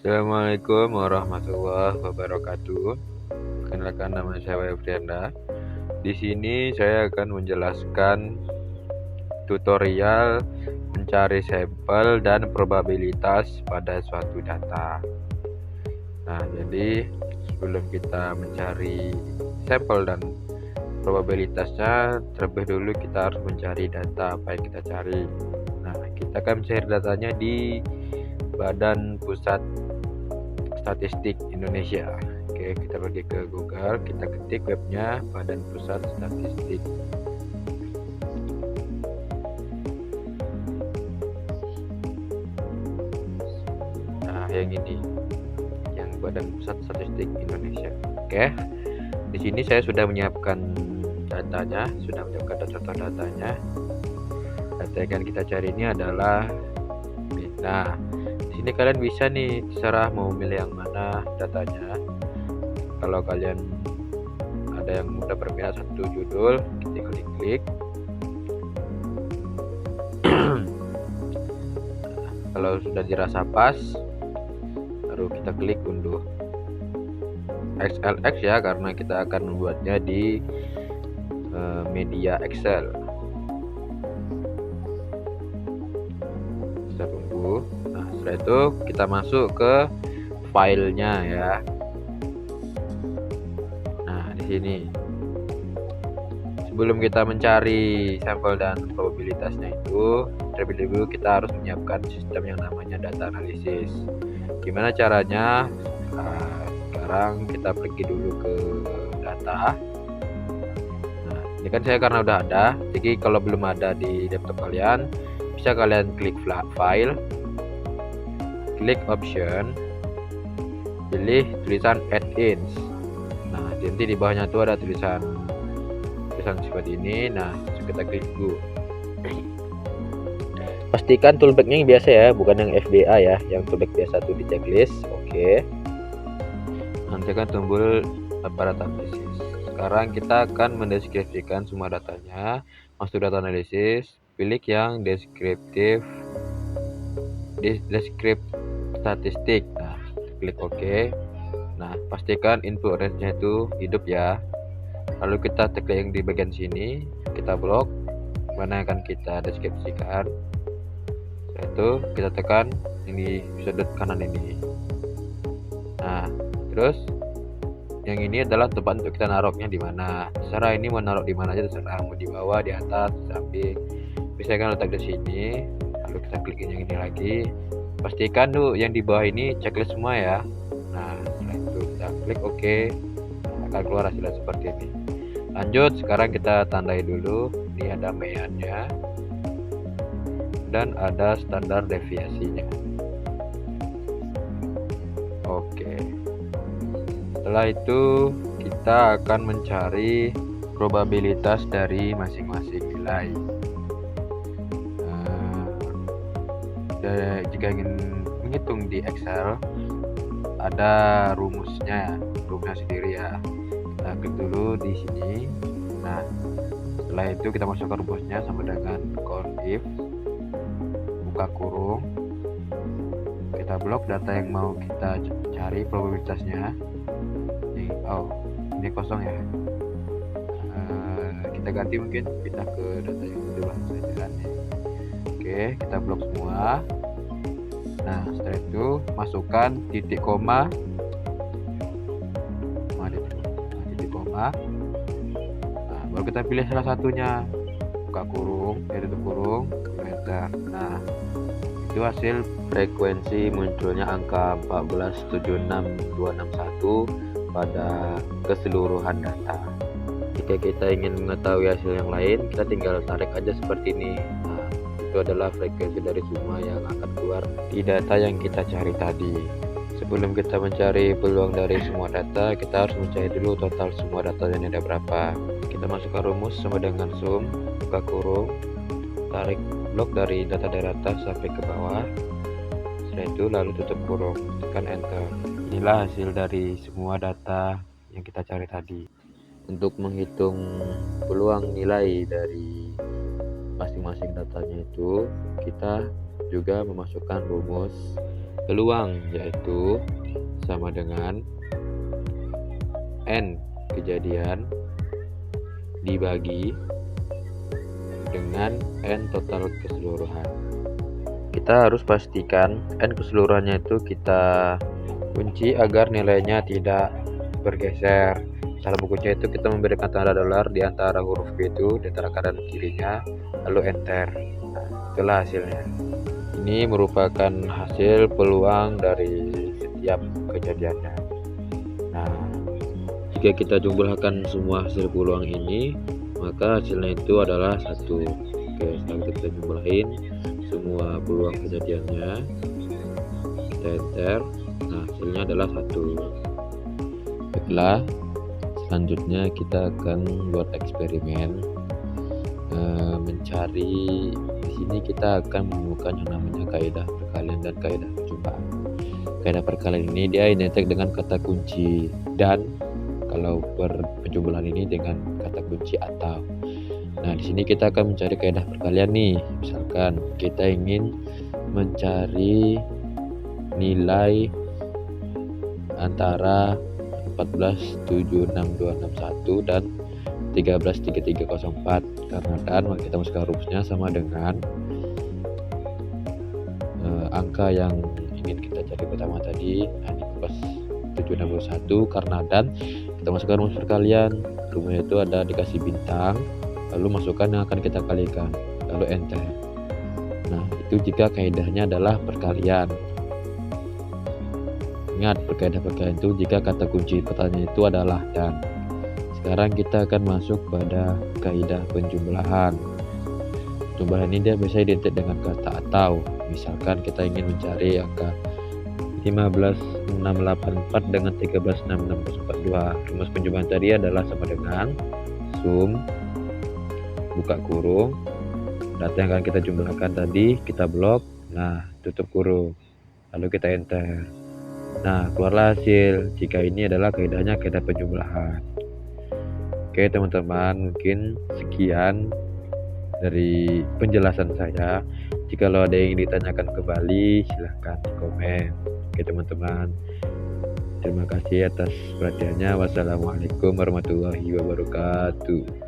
Assalamualaikum warahmatullahi wabarakatuh. Perkenalkan, nama saya Frianda. Di sini saya akan menjelaskan tutorial mencari sampel dan probabilitas pada suatu data. Nah, jadi sebelum kita mencari sampel dan probabilitasnya, terlebih dulu kita harus mencari data apa yang kita cari. Nah, kita akan mencari datanya di Badan Pusat Statistik Indonesia. Oke, kita pergi ke Google, kita ketik webnya Badan Pusat Statistik. Nah, yang ini, yang Badan Pusat Statistik Indonesia. Oke, di sini saya sudah menyiapkan datanya, sudah menyiapkan data-datanya. Data yang akan kita cari ini adalah, nah, di sini kalian bisa nih terserah mau milih yang mana datanya. Kalau kalian ada yang mudah berminat satu judul, kita klik. Kalau sudah dirasa pas, baru kita klik unduh. XLX ya, karena kita akan membuatnya di media Excel. Kita tunggu. Nah, setelah itu kita masuk ke filenya ya. Nah, di sini sebelum kita mencari sampel dan probabilitasnya itu, terlebih dahulu kita harus menyiapkan sistem yang namanya data analisis. Gimana caranya? Nah, sekarang kita pergi dulu ke data. Nah, ini kan saya karena udah ada, jadi kalau belum ada di laptop kalian, bisa kalian klik file, klik option, pilih tulisan add-ins. Nah, nanti di bawahnya itu ada tulisan seperti ini. Nah, kita klik go. Pastikan toolbacknya yang biasa ya, bukan yang FBA ya. Yang toolback biasa tuh di checklist. Oke. Nanti akan timbul data analisis. Sekarang kita akan mendeskripsikan semua datanya. Masuk data analisis, pilih yang deskriptif statistik. Nah, klik OK. Nah, pastikan input range-nya itu hidup ya. Lalu kita klik yang di bagian sini, kita blok mana yang akan kita deskripsikan. Setelah itu kita tekan ini sudut kanan ini. Nah, terus yang ini adalah tempat untuk kita naruhnya di mana. Terserah ini mau naruh di mana aja, terserah mau di bawah, di atas, di samping. Bisa kan letak di sini. Lalu kita klik yang ini lagi. Pastikan tuh yang di bawah ini checklist semua ya. Nah, setelah itu kita klik OK. Akan keluar hasilnya seperti ini. Lanjut, sekarang kita tandai dulu. Ini ada meannya dan ada standar deviasinya. Oke. Setelah itu kita akan mencari probabilitas dari masing-masing nilai. Jika ingin menghitung di Excel, ada rumusnya sendiri ya. Kita klik dulu di sini. Nah, setelah itu kita masukkan rumusnya sama dengan count if, buka kurung, kita blok data yang mau kita cari probabilitasnya. Ini kosong ya. Kita ganti, mungkin pindah ke data yang udah saja. Oke, kita blok semua. Nah, setelah itu masukkan titik koma. Nah, baru kita pilih salah satunya, buka kurung, tutup kurung, enter. Nah, itu hasil frekuensi munculnya angka 1476261 pada keseluruhan data. Jika kita ingin mengetahui hasil yang lain, kita tinggal tarik aja seperti ini. Nah, itu adalah frekuensi dari semua yang akan keluar di data yang kita cari tadi. Sebelum kita mencari peluang dari semua data, kita harus mencari dulu total semua data yang ada berapa. Kita masukkan rumus sama dengan sum, buka kurung, tarik blok dari data atas sampai ke bawah. Setelah itu lalu tutup kurung, tekan enter. Inilah hasil dari semua data yang kita cari tadi. Untuk menghitung peluang nilai dari masing-masing datanya itu, kita juga memasukkan rumus Peluang yaitu sama dengan N kejadian dibagi dengan N total keseluruhan. Kita harus pastikan N keseluruhannya itu kita kunci agar nilainya tidak bergeser. Cara menguncinya itu kita memberikan tanda dolar di antara huruf B itu di antara kanan dan kirinya, lalu enter. Nah, itulah hasilnya. Ini merupakan hasil peluang dari setiap kejadiannya. Nah, jika kita jumlahkan semua hasil peluang ini, maka hasilnya itu adalah 1. Oke, setelah kita jumlahin semua peluang kejadiannya, kita enter. Nah, hasilnya adalah 1. Baiklah, selanjutnya kita akan buat eksperimen mencari. Di sini kita akan menemukan yang namanya kaidah perkalian dan kaidah percobaan. Kaidah perkalian ini dia identik dengan kata kunci dan kalau penjumlahan ini dengan kata kunci atau. Nah, di sini kita akan mencari kaidah perkalian nih. Misalkan kita ingin mencari nilai antara 147661 dan 133304. Karena dan kita masukkan rumusnya sama dengan angka yang ingin kita cari pertama tadi, nah ini 761. Karena dan kita masukkan rumus perkalian, rumusnya itu ada dikasih bintang, lalu masukkan yang akan kita kalikan, lalu enter. Nah, itu jika kaidahnya adalah perkalian. Ingat, kaidah perkalian itu jika kata kunci pertanyaan itu adalah dan. Sekarang kita akan masuk pada kaidah penjumlahan. Penjumlahan ini dia biasa identik dengan kata atau. Misalkan kita ingin mencari angka 15684 dengan 1366042. Rumus penjumlahan tadi adalah sama dengan sum buka kurung data yang akan kita jumlahkan tadi, kita blok, nah tutup kurung, lalu kita enter. Nah, keluarlah hasil. Jika ini adalah kaidahnya kaidah penjumlahan. Oke teman-teman, mungkin sekian dari penjelasan saya. Jika ada yang ditanyakan kembali, silahkan komen. Oke teman-teman, terima kasih atas perhatiannya. Wassalamualaikum warahmatullahi wabarakatuh.